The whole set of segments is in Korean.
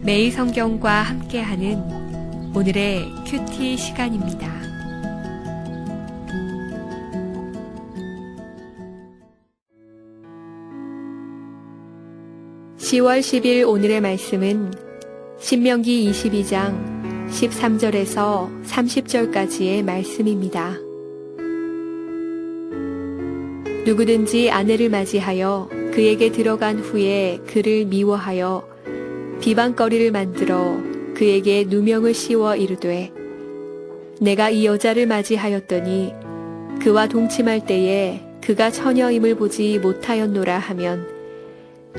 매일 성경과 함께하는 오늘의 큐티 시간입니다. (10월 10일) 오늘의 말씀은 신명기 22장 13절에서 30절까지의 말씀입니다. 누구든지 아내를 맞이하여 그에게 들어간 후에 그를 미워하여 비방거리를 만들어 그에게 누명을 씌워 이르되 내가 이 여자를 맞이하였더니 그와 동침할 때에 그가 처녀임을 보지 못하였노라 하면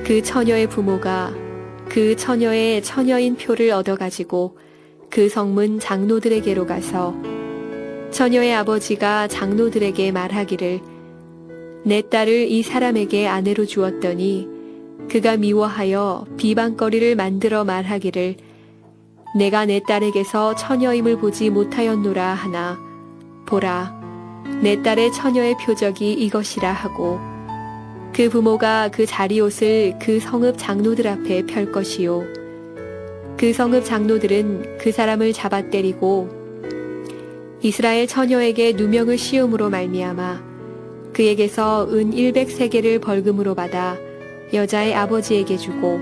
그 처녀의 부모가 그 처녀의 처녀인 표를 얻어가지고 그 성문 장로들에게로 가서 처녀의 아버지가 장로들에게 말하기를 내 딸을 이 사람에게 아내로 주었더니 그가 미워하여 비방거리를 만들어 말하기를 내가 내 딸에게서 처녀임을 보지 못하였노라 하나 보라 내 딸의 처녀의 표적이 이것이라 하고 그 부모가 그 자리옷을 그 성읍 장로들 앞에 펼 것이요 그 성읍 장로들은 그 사람을 잡아 때리고 이스라엘 처녀에게 누명을 씌움으로 말미암아 그에게서 은 100세겔을 벌금으로 받아 여자의 아버지에게 주고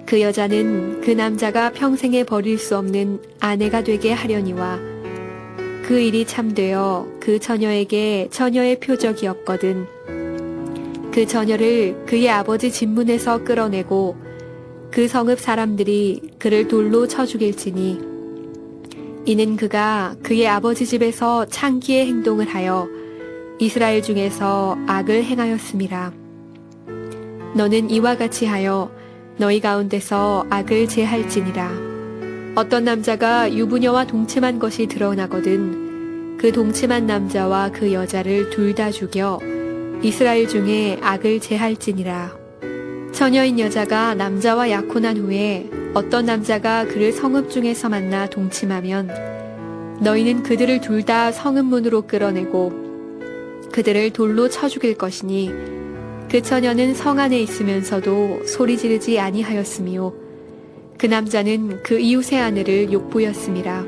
그 여자는 그 남자가 평생에 버릴 수 없는 아내가 되게 하려니와 그 일이 참되어 그 처녀에게 처녀의 표적이 없거든 그 처녀를 그의 아버지 집문에서 끌어내고 그 성읍 사람들이 그를 돌로 쳐 죽일지니 이는 그가 그의 아버지 집에서 창기의 행동을 하여 이스라엘 중에서 악을 행하였음이라. 너는 이와 같이 하여 너희 가운데서 악을 제할지니라. 어떤 남자가 유부녀와 동침한 것이 드러나거든 그 동침한 남자와 그 여자를 둘 다 죽여 이스라엘 중에 악을 제할지니라. 처녀인 여자가 남자와 약혼한 후에 어떤 남자가 그를 성읍 중에서 만나 동침하면 너희는 그들을 둘 다 성읍 문으로 끌어내고 그들을 돌로 쳐 죽일 것이니 그 처녀는 성 안에 있으면서도 소리 지르지 아니하였으며 그 남자는 그 이웃의 아내를 욕보였음이라.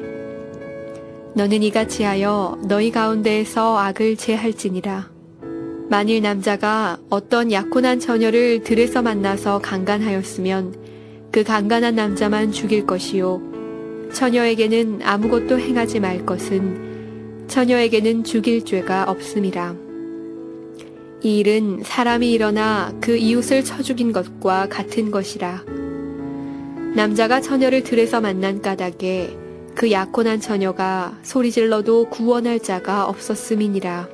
너는 이같이 하여 너희 가운데에서 악을 제할지니라. 만일 남자가 어떤 약혼한 처녀를 들에서 만나서 강간하였으면 그 강간한 남자만 죽일 것이요 처녀에게는 아무것도 행하지 말 것은 처녀에게는 죽일 죄가 없음이라. 이 일은 사람이 일어나 그 이웃을 쳐 죽인 것과 같은 것이라. 남자가 처녀를 들에서 만난 까닭에 그 약혼한 처녀가 소리질러도 구원할 자가 없었음이니라.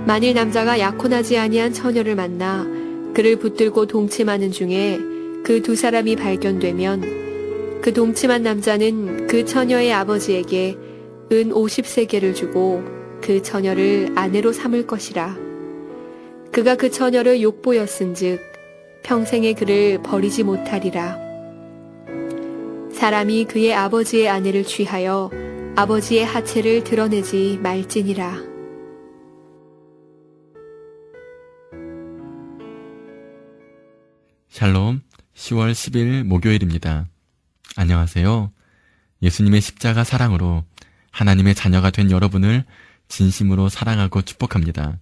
만일 남자가 약혼하지 아니한 처녀를 만나 그를 붙들고 동침하는 중에 그 두 사람이 발견되면 그 동침한 남자는 그 처녀의 아버지에게 은 50세겔을 주고 그 처녀를 아내로 삼을 것이라. 그가 그 처녀를 욕보였은즉 평생에 그를 버리지 못하리라. 사람이 그의 아버지의 아내를 취하여 아버지의 하체를 드러내지 말지니라. 샬롬, 10월 10일 목요일입니다. 안녕하세요. 예수님의 십자가 사랑으로 하나님의 자녀가 된 여러분을 진심으로 사랑하고 축복합니다.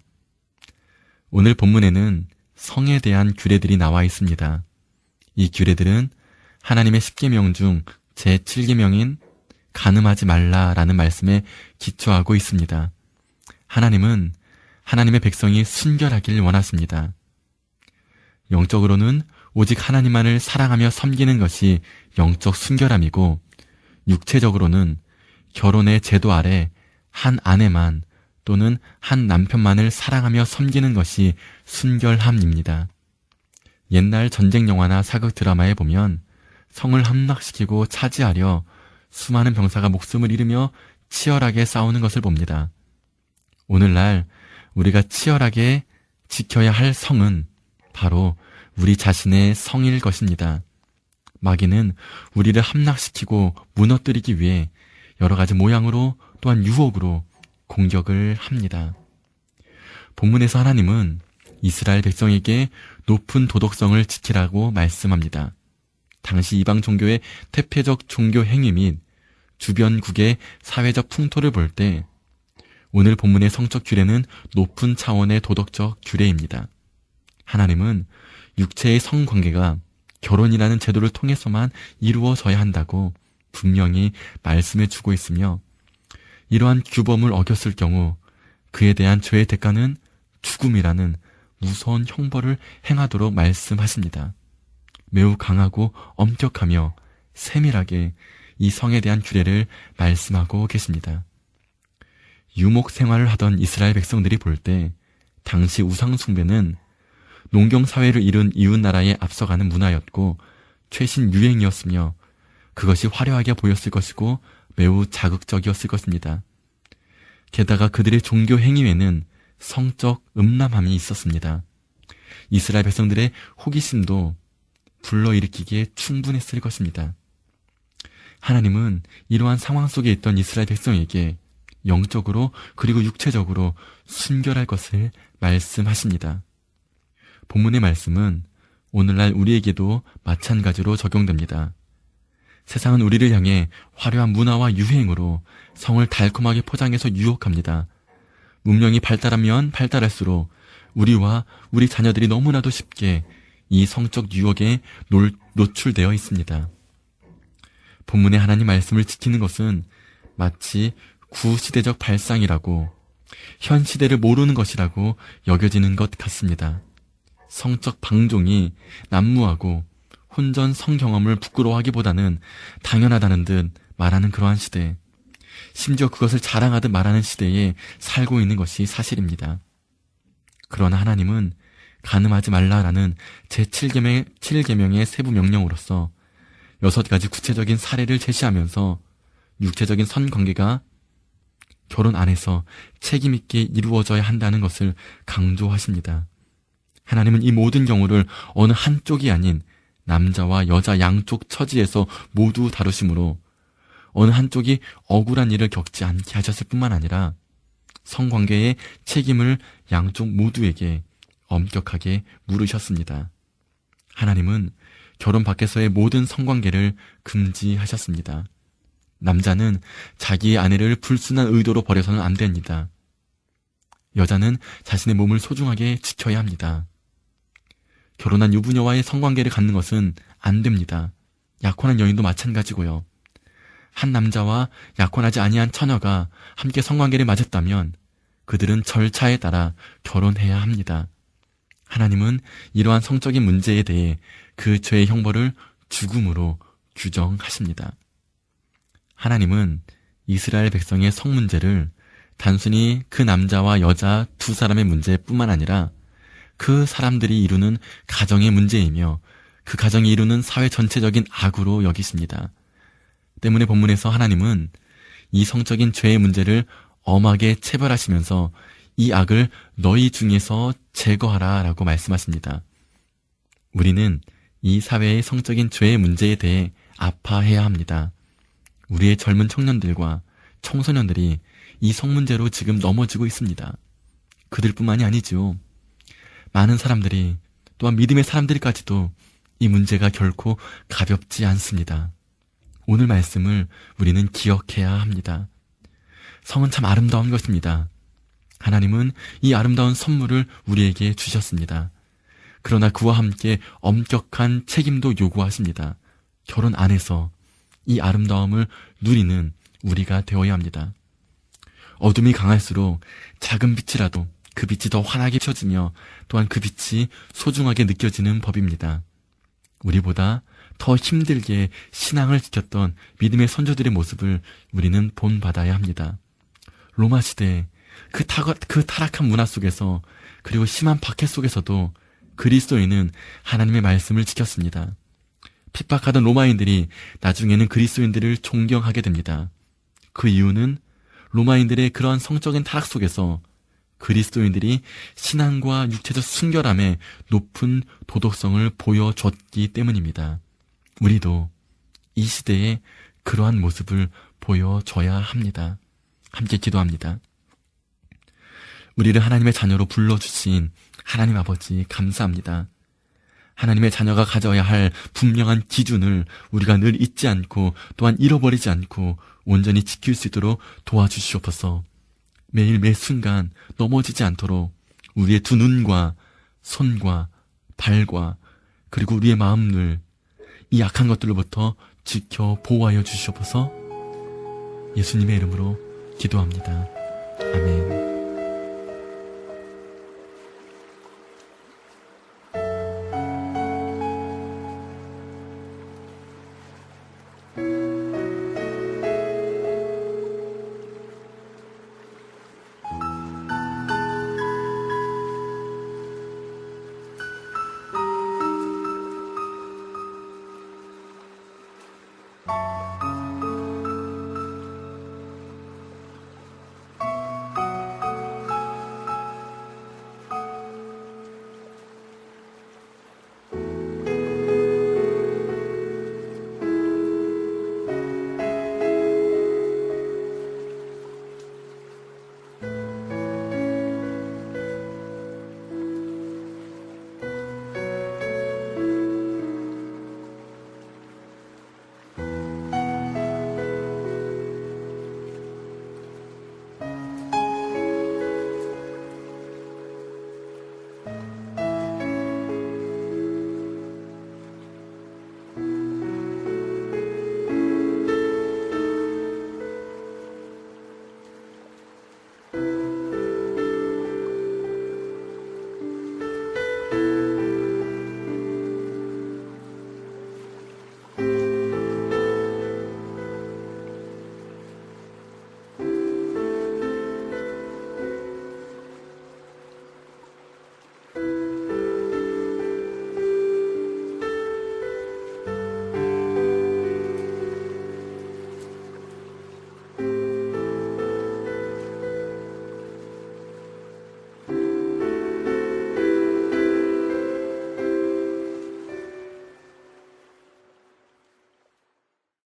오늘 본문에는 성에 대한 규례들이 나와 있습니다. 이 규례들은 하나님의 10계명 중 제7계명인 간음하지 말라라는 말씀에 기초하고 있습니다. 하나님은 하나님의 백성이 순결하길 원하십니다. 영적으로는 오직 하나님만을 사랑하며 섬기는 것이 영적 순결함이고 육체적으로는 결혼의 제도 아래 한 아내만 또는 한 남편만을 사랑하며 섬기는 것이 순결함입니다. 옛날 전쟁 영화나 사극 드라마에 보면 성을 함락시키고 차지하려 수많은 병사가 목숨을 잃으며 치열하게 싸우는 것을 봅니다. 오늘날 우리가 치열하게 지켜야 할 성은 바로 우리 자신의 성일 것입니다. 마귀는 우리를 함락시키고 무너뜨리기 위해 여러 가지 모양으로 또한 유혹으로 공격을 합니다. 본문에서 하나님은 이스라엘 백성에게 높은 도덕성을 지키라고 말씀합니다. 당시 이방 종교의 퇴폐적 종교 행위 및 주변국의 사회적 풍토를 볼 때 오늘 본문의 성적 규례는 높은 차원의 도덕적 규례입니다. 하나님은 육체의 성관계가 결혼이라는 제도를 통해서만 이루어져야 한다고 분명히 말씀해 주고 있으며 이러한 규범을 어겼을 경우 그에 대한 죄의 대가는 죽음이라는 무서운 형벌을 행하도록 말씀하십니다. 매우 강하고 엄격하며 세밀하게 이 성에 대한 규례를 말씀하고 계십니다. 유목 생활을 하던 이스라엘 백성들이 볼 때 당시 우상 숭배는 농경 사회를 이룬 이웃 나라에 앞서가는 문화였고 최신 유행이었으며 그것이 화려하게 보였을 것이고 매우 자극적이었을 것입니다. 게다가 그들의 종교 행위에는 성적 음란함이 있었습니다. 이스라엘 백성들의 호기심도 불러일으키기에 충분했을 것입니다. 하나님은 이러한 상황 속에 있던 이스라엘 백성에게 영적으로 그리고 육체적으로 순결할 것을 말씀하십니다. 본문의 말씀은 오늘날 우리에게도 마찬가지로 적용됩니다. 세상은 우리를 향해 화려한 문화와 유행으로 성을 달콤하게 포장해서 유혹합니다. 문명이 발달하면 발달할수록 우리와 우리 자녀들이 너무나도 쉽게 이 성적 유혹에 노출되어 있습니다. 본문의 하나님 말씀을 지키는 것은 마치 구시대적 발상이라고 현 시대를 모르는 것이라고 여겨지는 것 같습니다. 성적 방종이 난무하고 혼전 성경험을 부끄러워하기보다는 당연하다는 듯 말하는 그러한 시대, 심지어 그것을 자랑하듯 말하는 시대에 살고 있는 것이 사실입니다. 그러나 하나님은 간음하지 말라라는 제7계명의 세부 명령으로서 6가지 구체적인 사례를 제시하면서 육체적인 선관계가 결혼 안에서 책임있게 이루어져야 한다는 것을 강조하십니다. 하나님은 이 모든 경우를 어느 한쪽이 아닌 남자와 여자 양쪽 처지에서 모두 다루심으로 어느 한쪽이 억울한 일을 겪지 않게 하셨을 뿐만 아니라 성관계의 책임을 양쪽 모두에게 엄격하게 물으셨습니다. 하나님은 결혼 밖에서의 모든 성관계를 금지하셨습니다. 남자는 자기의 아내를 불순한 의도로 버려서는 안 됩니다. 여자는 자신의 몸을 소중하게 지켜야 합니다. 결혼한 유부녀와의 성관계를 갖는 것은 안 됩니다. 약혼한 여인도 마찬가지고요. 한 남자와 약혼하지 아니한 처녀가 함께 성관계를 맺었다면 그들은 절차에 따라 결혼해야 합니다. 하나님은 이러한 성적인 문제에 대해 그 죄의 형벌을 죽음으로 규정하십니다. 하나님은 이스라엘 백성의 성 문제를 단순히 그 남자와 여자 두 사람의 문제뿐만 아니라 그 사람들이 이루는 가정의 문제이며 그 가정이 이루는 사회 전체적인 악으로 여기십니다. 때문에 본문에서 하나님은 이 성적인 죄의 문제를 엄하게 체벌하시면서 이 악을 너희 중에서 제거하라 라고 말씀하십니다. 우리는 이 사회의 성적인 죄의 문제에 대해 아파해야 합니다. 우리의 젊은 청년들과 청소년들이 이 성문제로 지금 넘어지고 있습니다. 그들뿐만이 아니죠. 많은 사람들이 또한 믿음의 사람들까지도 이 문제가 결코 가볍지 않습니다. 오늘 말씀을 우리는 기억해야 합니다. 성은 참 아름다운 것입니다. 하나님은 이 아름다운 선물을 우리에게 주셨습니다. 그러나 그와 함께 엄격한 책임도 요구하십니다. 결혼 안에서 이 아름다움을 누리는 우리가 되어야 합니다. 어둠이 강할수록 작은 빛이라도 그 빛이 더 환하게 펴지며 또한 그 빛이 소중하게 느껴지는 법입니다. 우리보다 더 힘들게 신앙을 지켰던 믿음의 선조들의 모습을 우리는 본받아야 합니다. 로마 시대 그 타락한 문화 속에서 그리고 심한 박해 속에서도 그리스도인은 하나님의 말씀을 지켰습니다. 핍박하던 로마인들이 나중에는 그리스도인들을 존경하게 됩니다. 그 이유는 로마인들의 그러한 성적인 타락 속에서 그리스도인들이 신앙과 육체적 순결함의 높은 도덕성을 보여줬기 때문입니다. 우리도 이 시대에 그러한 모습을 보여줘야 합니다. 함께 기도합니다. 우리를 하나님의 자녀로 불러주신 하나님 아버지 감사합니다. 하나님의 자녀가 가져야 할 분명한 기준을 우리가 늘 잊지 않고 또한 잃어버리지 않고 온전히 지킬 수 있도록 도와주시옵소서. 매일 매 순간 넘어지지 않도록 우리의 두 눈과 손과 발과 그리고 우리의 마음을 이 악한 것들로부터 지켜 보호하여 주시옵소서. 예수님의 이름으로 기도합니다. 아멘.